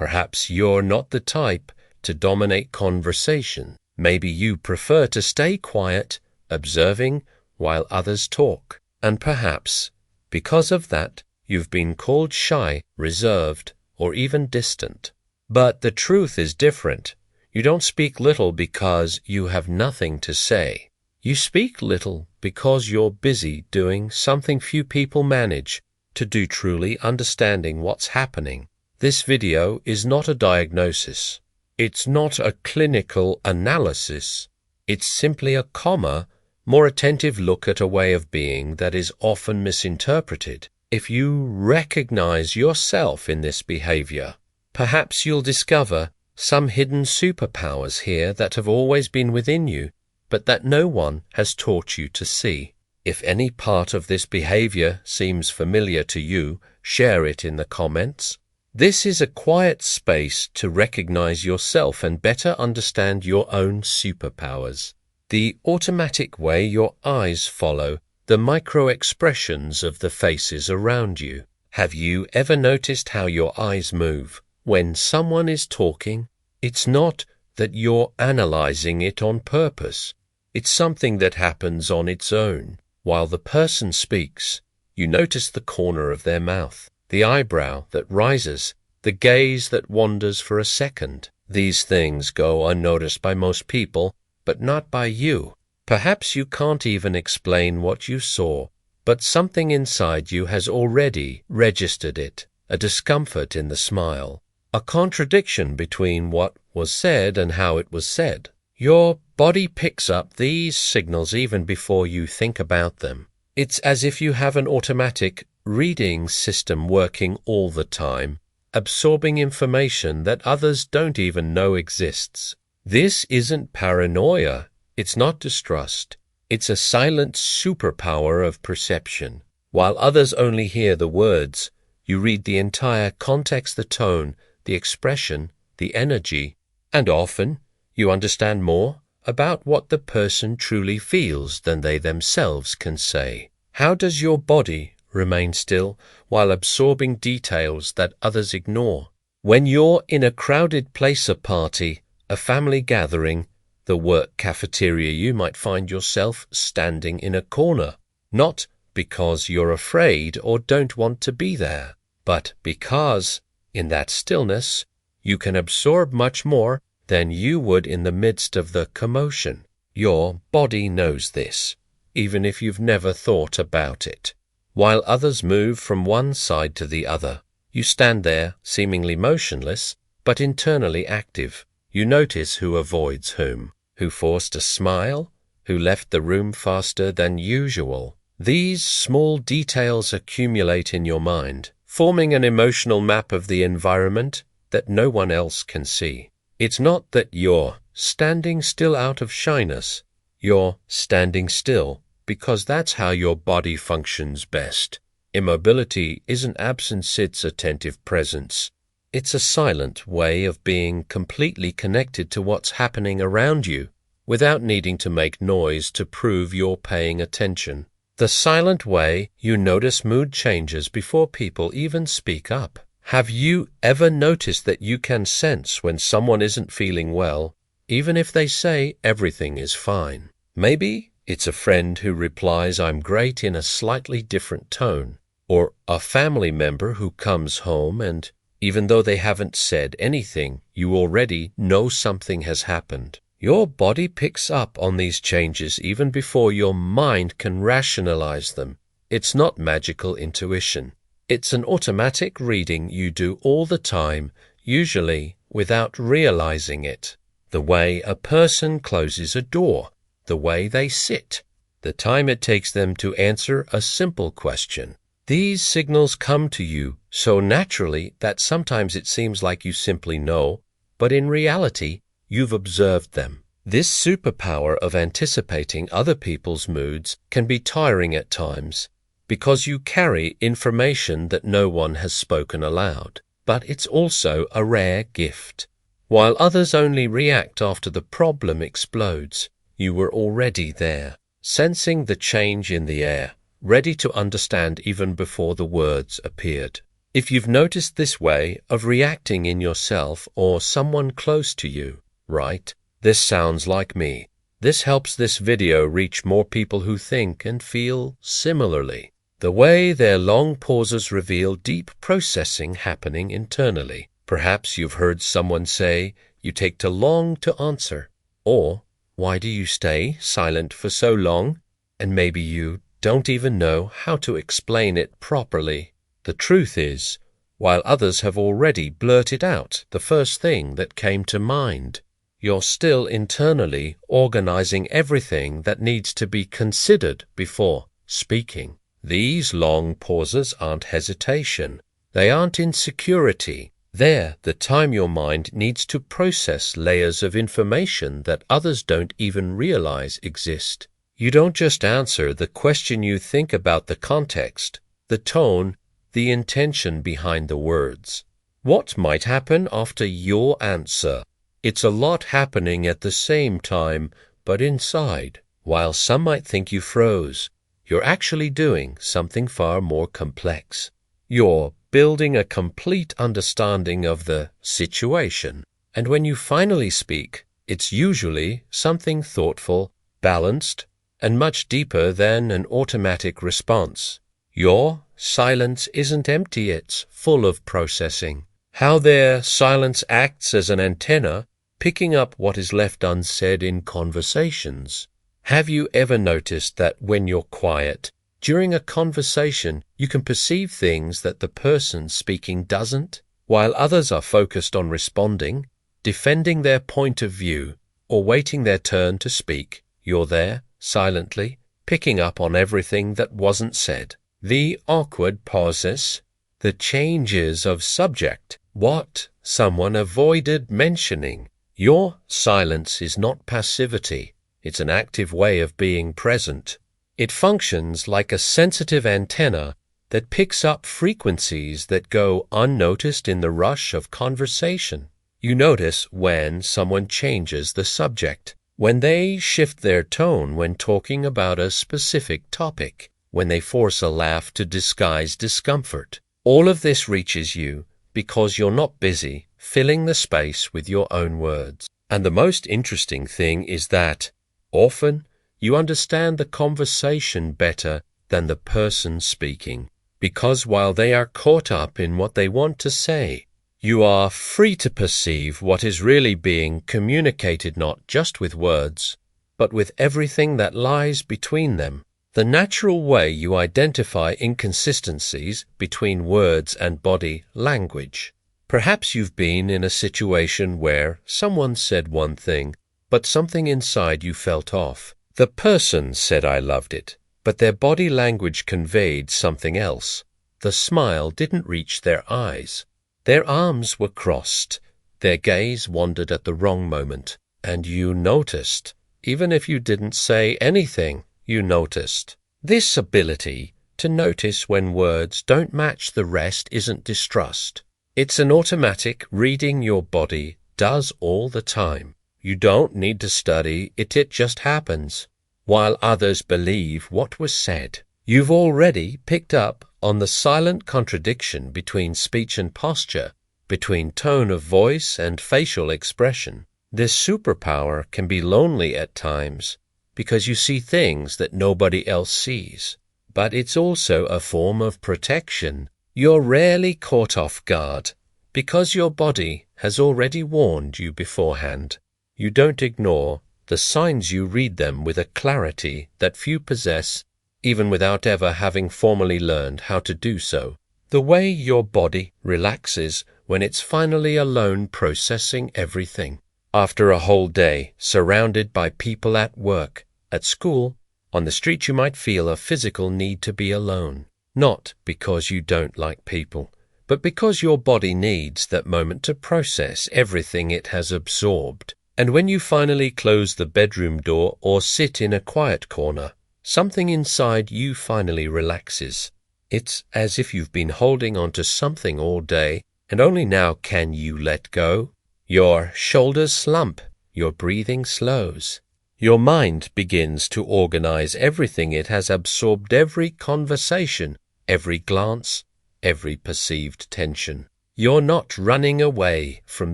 Perhaps you're not the type to dominate conversation. Maybe you prefer to stay quiet, observing while others talk. And perhaps, because of that, you've been called shy, reserved, or even distant. But the truth is different. You don't speak little because you have nothing to say. You speak little because you're busy doing something few people manage to do, truly understanding what's happening. This video is not a diagnosis. It's not a clinical analysis. It's simply a calmer, more attentive look at a way of being that is often misinterpreted. If you recognize yourself in this behavior, perhaps you'll discover some hidden superpowers here that have always been within you, but that no one has taught you to see. If any part of this behavior seems familiar to you, share it in the comments. This is a quiet space to recognize yourself and better understand your own superpowers. The automatic way your eyes follow the micro-expressions of the faces around you. Have you ever noticed how your eyes move when someone is talking? It's not that you're analyzing it on purpose. It's something that happens on its own. While the person speaks, you notice the corner of their mouth, the eyebrow that rises, the gaze that wanders for a second. These things go unnoticed by most people, but not by you. Perhaps you can't even explain what you saw, but something inside you has already registered it. A discomfort in the smile, a contradiction between what was said and how it was said. Your body picks up these signals even before you think about them. It's as if you have an automatic reading system working all the time, absorbing information that others don't even know exists. This isn't paranoia. It's not distrust. It's a silent superpower of perception. While others only hear the words, you read the entire context, the tone, the expression, the energy, and often you understand more about what the person truly feels than they themselves can say. How does your body remain still while absorbing details that others ignore? When you're in a crowded place, a party, a family gathering, the work cafeteria, you might find yourself standing in a corner, not because you're afraid or don't want to be there, but because, in that stillness, you can absorb much more than you would in the midst of the commotion. Your body knows this, even if you've never thought about it. While others move from one side to the other, you stand there, seemingly motionless, but internally active. You notice who avoids whom, who forced a smile, who left the room faster than usual. These small details accumulate in your mind, forming an emotional map of the environment that no one else can see. It's not that you're standing still out of shyness. You're standing still because that's how your body functions best. Immobility isn't absence, it's attentive presence. It's a silent way of being completely connected to what's happening around you without needing to make noise to prove you're paying attention. The silent way you notice mood changes before people even speak up. Have you ever noticed that you can sense when someone isn't feeling well, even if they say everything is fine? Maybe it's a friend who replies, "I'm great," in a slightly different tone, or a family member who comes home and, even though they haven't said anything, you already know something has happened. Your body picks up on these changes even before your mind can rationalize them. It's not magical intuition. It's an automatic reading you do all the time, usually without realizing it. The way a person closes a door, the way they sit, the time it takes them to answer a simple question. These signals come to you so naturally that sometimes it seems like you simply know, but in reality, you've observed them. This superpower of anticipating other people's moods can be tiring at times, because you carry information that no one has spoken aloud. But it's also a rare gift. While others only react after the problem explodes, you were already there, sensing the change in the air, ready to understand even before the words appeared. If you've noticed this way of reacting in yourself or someone close to you, right? This sounds like me. This helps this video reach more people who think and feel similarly. The way their long pauses reveal deep processing happening internally. Perhaps you've heard someone say, "You take too long to answer," or "Why do you stay silent for so long?" And maybe you don't even know how to explain it properly. The truth is, while others have already blurted out the first thing that came to mind, you're still internally organizing everything that needs to be considered before speaking. These long pauses aren't hesitation. They aren't insecurity. They're the time your mind needs to process layers of information that others don't even realize exist. You don't just answer the question, you think about the context, the tone, the intention behind the words. What might happen after your answer? It's a lot happening at the same time, but inside. While some might think you froze, you're actually doing something far more complex. You're building a complete understanding of the situation. And when you finally speak, it's usually something thoughtful, balanced, and much deeper than an automatic response. Your silence isn't empty, it's full of processing. How their silence acts as an antenna, picking up what is left unsaid in conversations. Have you ever noticed that when you're quiet, during a conversation, you can perceive things that the person speaking doesn't? While others are focused on responding, defending their point of view, or waiting their turn to speak, you're there, silently, picking up on everything that wasn't said. The awkward pauses, the changes of subject, what someone avoided mentioning. Your silence is not passivity. It's an active way of being present. It functions like a sensitive antenna that picks up frequencies that go unnoticed in the rush of conversation. You notice when someone changes the subject, when they shift their tone when talking about a specific topic, when they force a laugh to disguise discomfort. All of this reaches you because you're not busy filling the space with your own words. And the most interesting thing is that often you understand the conversation better than the person speaking, because while they are caught up in what they want to say, you are free to perceive what is really being communicated, not just with words, but with everything that lies between them. The natural way you identify inconsistencies between words and body language. Perhaps you've been in a situation where someone said one thing, but something inside you felt off. The person said, "I loved it," but their body language conveyed something else. The smile didn't reach their eyes. Their arms were crossed. Their gaze wandered at the wrong moment. And you noticed. Even if you didn't say anything, you noticed. This ability to notice when words don't match the rest isn't distrust. It's an automatic reading your body does all the time. You don't need to study it, it just happens. While others believe what was said, you've already picked up on the silent contradiction between speech and posture, between tone of voice and facial expression. This superpower can be lonely at times because you see things that nobody else sees. But it's also a form of protection. You're rarely caught off guard because your body has already warned you beforehand. You don't ignore the signs, you read them with a clarity that few possess, even without ever having formally learned how to do so. The way your body relaxes when it's finally alone processing everything. After a whole day surrounded by people at work, at school, on the street, you might feel a physical need to be alone. Not because you don't like people, but because your body needs that moment to process everything it has absorbed. And when you finally close the bedroom door or sit in a quiet corner, something inside you finally relaxes. It's as if you've been holding on to something all day, and only now can you let go. Your shoulders slump, your breathing slows. Your mind begins to organize everything it has absorbed, every conversation, every glance, every perceived tension. You're not running away from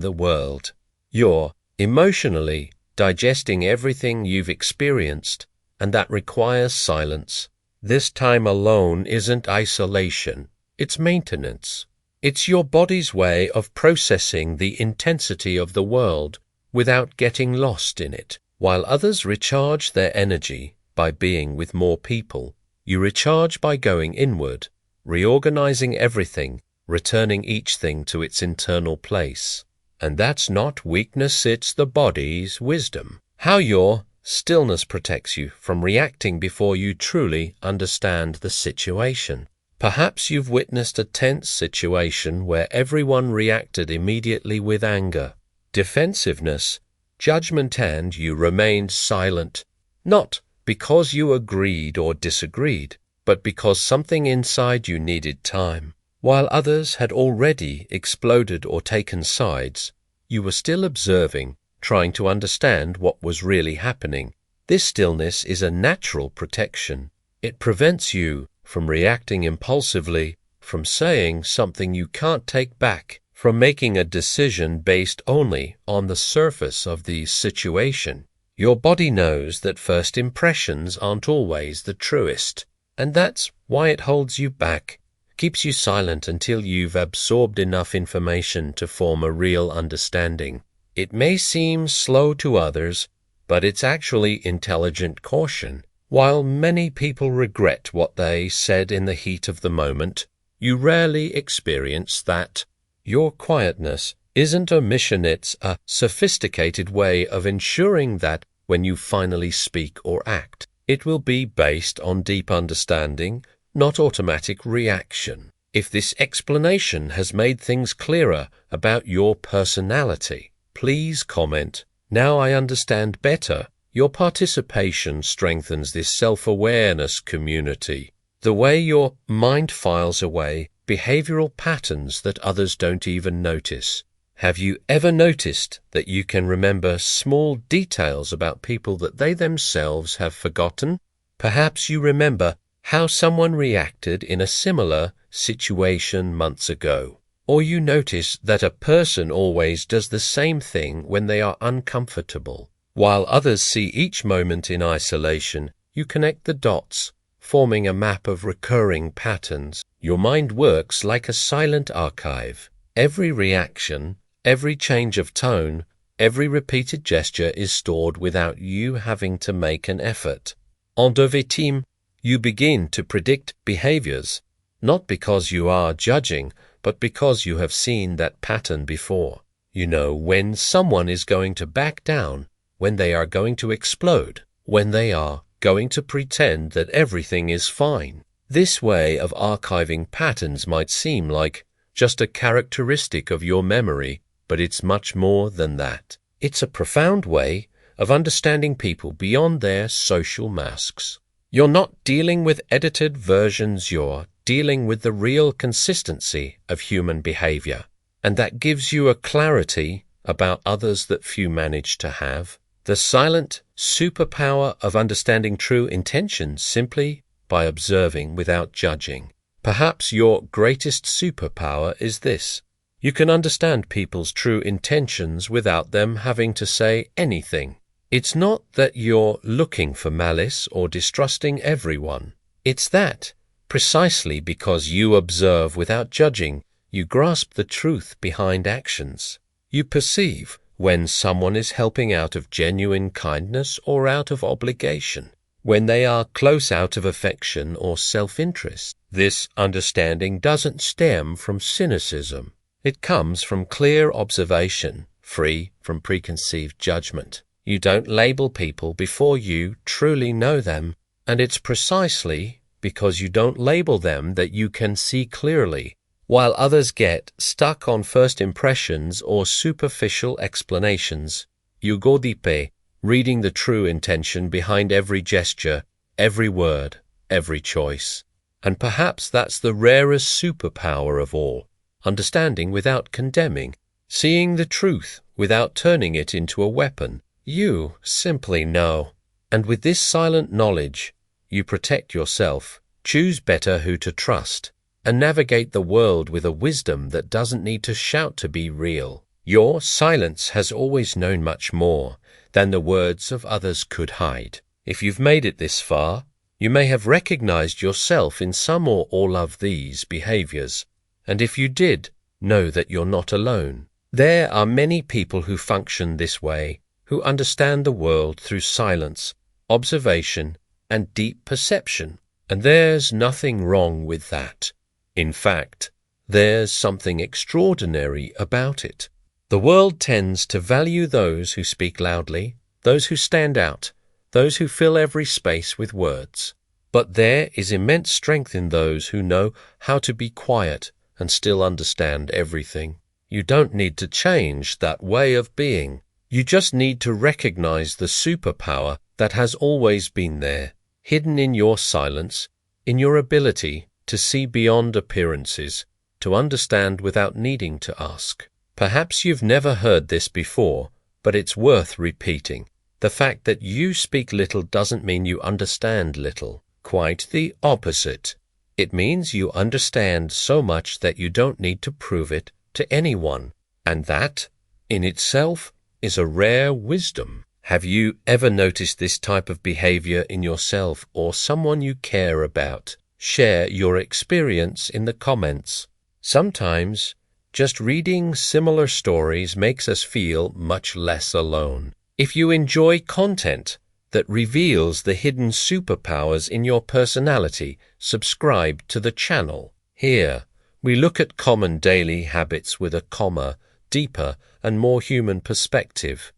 the world. You're emotionally digesting everything you've experienced, and that requires silence. This time alone isn't isolation, it's maintenance. It's your body's way of processing the intensity of the world without getting lost in it. While others recharge their energy by being with more people, you recharge by going inward, reorganizing everything, returning each thing to its internal place. And that's not weakness, it's the body's wisdom. How your stillness protects you from reacting before you truly understand the situation. Perhaps you've witnessed a tense situation where everyone reacted immediately with anger, defensiveness, judgment, and you remained silent, not because you agreed or disagreed, but because something inside you needed time. While others had already exploded or taken sides, you were still observing, trying to understand what was really happening. This stillness is a natural protection. It prevents you from reacting impulsively, from saying something you can't take back, from making a decision based only on the surface of the situation. Your body knows that first impressions aren't always the truest, and that's why it holds you back, keeps you silent until you've absorbed enough information to form a real understanding. It may seem slow to others, but it's actually intelligent caution. While many people regret what they said in the heat of the moment, you rarely experience that. Your quietness isn't a mission, it's a sophisticated way of ensuring that when you finally speak or act, it will be based on deep understanding, not automatic reaction. If this explanation has made things clearer about your personality, please comment. Now I understand better. Your participation strengthens this self-awareness community. The way your mind files away behavioral patterns that others don't even notice. Have you ever noticed that you can remember small details about people that they themselves have forgotten? Perhaps you remember how someone reacted in a similar situation months ago. Or you notice that a person always does the same thing when they are uncomfortable. While others see each moment in isolation, you connect the dots, forming a map of recurring patterns. Your mind works like a silent archive. Every reaction, every change of tone, every repeated gesture is stored without you having to make an effort. En deux victimes, you begin to predict behaviors, not because you are judging, but because you have seen that pattern before. You know when someone is going to back down, when they are going to explode, when they are going to pretend that everything is fine. This way of archiving patterns might seem like just a characteristic of your memory, but it's much more than that. It's a profound way of understanding people beyond their social masks. You're not dealing with edited versions, you're dealing with the real consistency of human behavior. And that gives you a clarity about others that few manage to have. The silent superpower of understanding true intentions simply by observing without judging. Perhaps your greatest superpower is this. You can understand people's true intentions without them having to say anything. It's not that you're looking for malice or distrusting everyone. It's that, precisely because you observe without judging, you grasp the truth behind actions. You perceive when someone is helping out of genuine kindness or out of obligation, when they are close out of affection or self-interest. This understanding doesn't stem from cynicism. It comes from clear observation, free from preconceived judgment. You don't label people before you truly know them, and it's precisely because you don't label them that you can see clearly. While others get stuck on first impressions or superficial explanations, you go deeper, reading the true intention behind every gesture, every word, every choice. And perhaps that's the rarest superpower of all, understanding without condemning, seeing the truth without turning it into a weapon. You simply know. And with this silent knowledge, you protect yourself, choose better who to trust, and navigate the world with a wisdom that doesn't need to shout to be real. Your silence has always known much more than the words of others could hide. If you've made it this far, you may have recognized yourself in some or all of these behaviors, and if you did, know that you're not alone. There are many people who function this way, who understand the world through silence, observation, and deep perception, and there's nothing wrong with that. In fact, there's something extraordinary about it. The world tends to value those who speak loudly, those who stand out, those who fill every space with words. But there is immense strength in those who know how to be quiet and still understand everything. You don't need to change that way of being. You just need to recognize the superpower that has always been there, hidden in your silence, in your ability to see beyond appearances, to understand without needing to ask. Perhaps you've never heard this before, but it's worth repeating. The fact that you speak little doesn't mean you understand little. Quite the opposite. It means you understand so much that you don't need to prove it to anyone. And that, in itself, is a rare wisdom. Have you ever noticed this type of behavior in yourself or someone you care about? Share your experience in the comments. Sometimes, just reading similar stories makes us feel much less alone. If you enjoy content that reveals the hidden superpowers in your personality, subscribe to the channel. Here, we look at common daily habits with a calmer, deeper, and more human perspective.